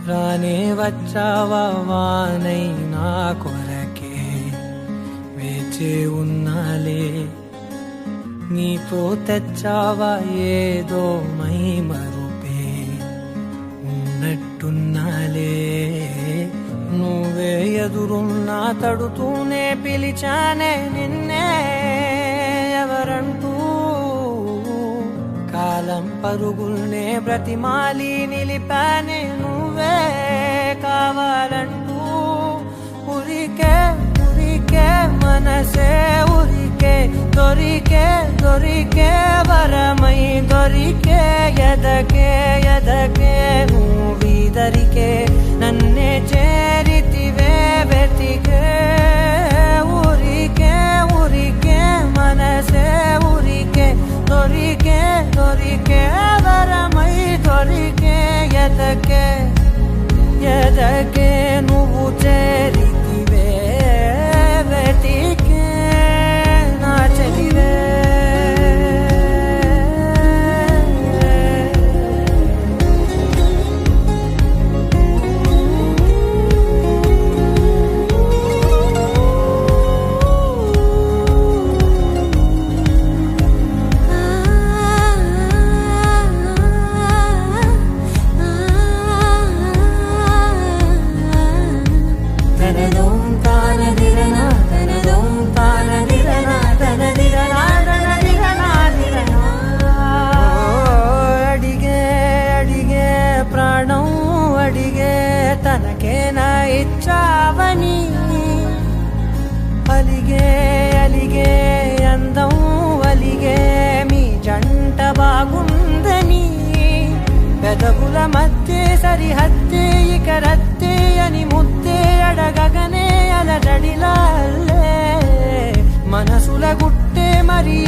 రానే వచ్చావా వానై నా కొరకే వేచే ఉన్నాలే నీతో తెచ్చావా ఏదో మై మరుపే ఉన్నట్టున్నాలే నువ్వే ఎదురున్నా తడుతూనే పిలిచానే నిన్నే ఎవరంటూ కాలం పరుగుల్నే బ్రతిమాలి నిలిపానే నువ్వే కావాలంటూ ఉరికే ఉరికే మనసే ఉరికే దొరికే దొరికే వరమై దొరికే ఎదకే ఎదకే నువ్వీదరికే నన్నే చేరితివే వెతికే ఉరికే ఉరికే మనసే ఉరికే దొరికే దొరికే వరమై దొరికే ఎదకే ఎదకే నువ్వు చేరితివే వెతికే నా చెలివే తనకేనా ఇచ్చావని అలిగే అలిగే అందం అలిగే మీ జంట బాగుందని పెదవుల మధ్య సరిహద్దే ఇక రద్దే అని ముద్దే అడగగనే అలజడిలా మనసుల గుట్టే మరి